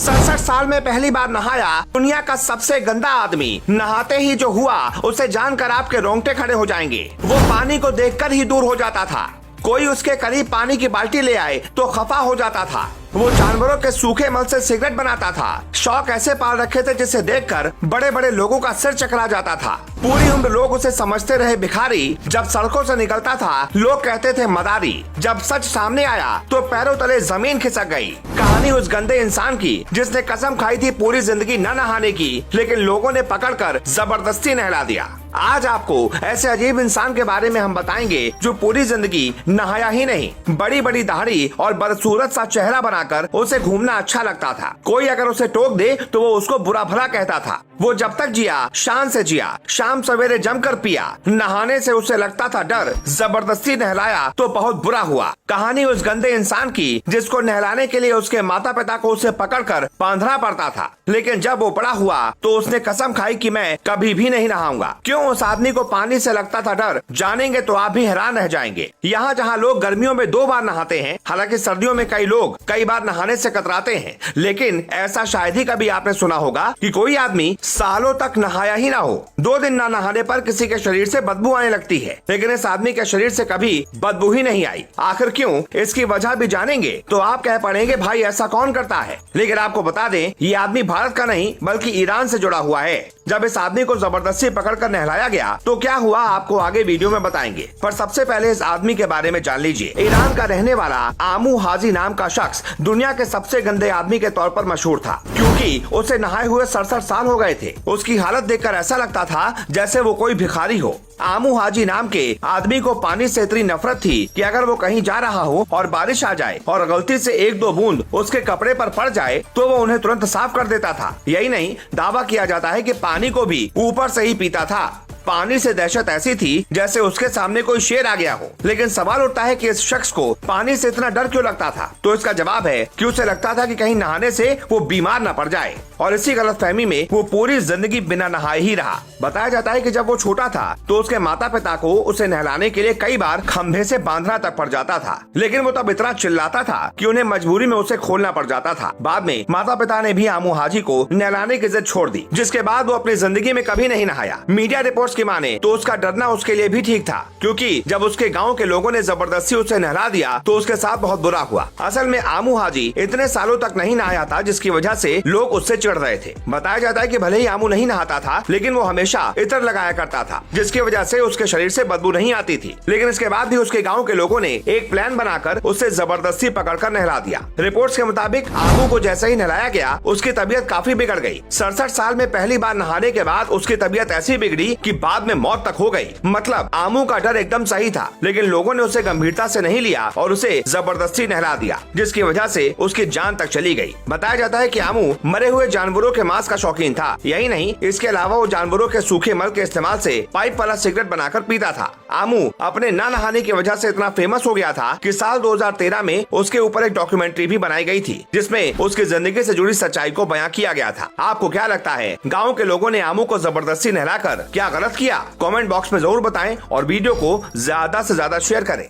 67 साल में पहली बार नहाया दुनिया का सबसे गंदा आदमी। नहाते ही जो हुआ उसे जानकर आपके रोंगटे खड़े हो जाएंगे। वो पानी को देखकर ही दूर हो जाता था। कोई उसके करीब पानी की बाल्टी ले आए तो खफा हो जाता था। वो जानवरों के सूखे मल से सिगरेट बनाता था। शौक ऐसे पाल रखे थे जिसे देखकर बड़े बड़े लोगों का सिर चकरा जाता था। पूरी उम्र लोग उसे समझते रहे भिखारी। जब सड़कों से निकलता था लोग कहते थे मदारी। जब सच सामने आया तो पैरों तले जमीन खिसक गई। कहानी उस गंदे इंसान की जिसने कसम खाई थी पूरी जिंदगी न नहाने की, लेकिन लोगों ने पकड़कर जबरदस्ती नहला दिया। आज आपको ऐसे अजीब इंसान के बारे में हम बताएंगे जो पूरी जिंदगी नहाया ही नहीं, बड़ी बड़ी दाढ़ी और बदसूरत सा चेहरा बनाकर उसे घूमना अच्छा लगता था। कोई अगर उसे टोक दे तो वो उसको बुरा भला कहता था। वो जब तक जिया शान से जिया, शाम सवेरे जमकर पिया। नहाने से उसे लगता था डर, जबरदस्ती नहलाया तो बहुत बुरा हुआ। कहानी उस गंदे इंसान की जिसको नहलाने के लिए उसके माता पिता को उसे पकड़कर बांधना पड़ता था, लेकिन जब वो बड़ा हुआ तो उसने कसम खाई कि मैं कभी भी नहीं नहाऊंगा। क्यों उस आदमी को पानी से लगता था डर, जानेंगे तो आप भी हैरान रह जाएंगे। यहाँ जहाँ लोग गर्मियों में 2 बार नहाते हैं, हालांकि सर्दियों में कई लोग कई बार नहाने से कतराते हैं, लेकिन ऐसा शायद ही कभी आपने सुना होगा कि कोई आदमी सालों तक नहाया ही ना हो। 2 दिन ना नहाने पर किसी के शरीर से बदबू आने लगती है, लेकिन इस आदमी के शरीर से कभी बदबू ही नहीं आई। आखिर क्यों, इसकी वजह भी जानेंगे तो आप कह पड़ेंगे भाई ऐसा कौन करता है। लेकिन आपको बता दें ये आदमी भारत का नहीं बल्कि ईरान से जुड़ा हुआ है। जब इस आदमी को जबरदस्ती पकड़कर नहलाया गया तो क्या हुआ आपको आगे वीडियो में बताएंगे, पर सबसे पहले इस आदमी के बारे में जान लीजिए। ईरान का रहने वाला आमू हाजी नाम का शख्स दुनिया के सबसे गंदे आदमी के तौर पर मशहूर था, क्योंकि उसे नहाए हुए 67 साल हो गए थे। उसकी हालत देखकर ऐसा लगता था जैसे वो कोई भिखारी हो। आमू हाजी नाम के आदमी को पानी से इतनी नफरत थी कि अगर वो कहीं जा रहा हो और बारिश आ जाए और गलती से 1-2 बूंद उसके कपड़े पर पड़ जाए तो वो उन्हें तुरंत साफ कर देता था। यही नहीं, दावा किया जाता है कि पानी को भी ऊपर से ही पीता था। पानी से दहशत ऐसी थी जैसे उसके सामने कोई शेर आ गया हो। लेकिन सवाल उठता है कि इस शख्स को पानी से इतना डर क्यों लगता था? तो इसका जवाब है कि उसे लगता था कि कहीं नहाने से वो बीमार न पड़ जाए, और इसी गलतफहमी में वो पूरी जिंदगी बिना नहाए ही रहा। बताया जाता है कि जब वो छोटा था तो उसके माता पिता को उसे नहलाने के लिए कई बार खंभे से बांधना तक पड़ जाता था, लेकिन वो तब इतना चिल्लाता था कि उन्हें मजबूरी में उसे खोलना पड़ जाता था। बाद में माता पिता ने भी आमू हाजी को नहलाने की जिद छोड़ दी, जिसके बाद वो अपनी जिंदगी में कभी नहीं नहाया। मीडिया रिपोर्ट्स की माने तो उसका डरना उसके लिए भी ठीक था, क्योंकि जब उसके गांव के लोगों ने जबरदस्ती उसे नहला दिया तो उसके साथ बहुत बुरा हुआ। असल में आमू हाजी इतने सालों तक नहीं नहाया था, जिसकी वजह से लोग उससे चिढ़ रहे थे। बताया जाता है कि भले ही आमू नहीं नहाता था, लेकिन वो हमेशा इत्र लगाया करता था, जिसकी वजह से उसके शरीर से बदबू नहीं आती थी। लेकिन इसके बाद भी उसके गाँव के लोगों ने एक प्लान बनाकर उसे जबरदस्ती पकड़कर नहला दिया। रिपोर्ट्स के मुताबिक आमू को जैसे ही नहलाया गया उसकी तबीयत काफी बिगड़ गई। 67 साल में पहली बार नहाने के बाद उसकी तबीयत ऐसी बिगड़ी कि बाद में मौत तक हो गई। मतलब आमू का डर एकदम सही था, लेकिन लोगों ने उसे गंभीरता से नहीं लिया और उसे जबरदस्ती नहला दिया, जिसकी वजह से उसकी जान तक चली गई। बताया जाता है कि आमू मरे हुए जानवरों के मांस का शौकीन था। यही नहीं, इसके अलावा वो जानवरों के सूखे मल के इस्तेमाल से पाइप वाला सिगरेट बनाकर पीता था। आमू अपने न नहाने की वजह से इतना फेमस हो गया था कि साल 2013 में उसके ऊपर एक डॉक्यूमेंट्री भी बनाई गई थी, जिसमें उसकी जिंदगी से जुड़ी सच्चाई को बयां किया गया था। आपको क्या लगता है, गाँव के लोगों ने आमू को जबरदस्ती नहलाकर क्या गलत किया? कमेंट बॉक्स में जरूर बताएं और वीडियो को ज्यादा से ज्यादा शेयर करें।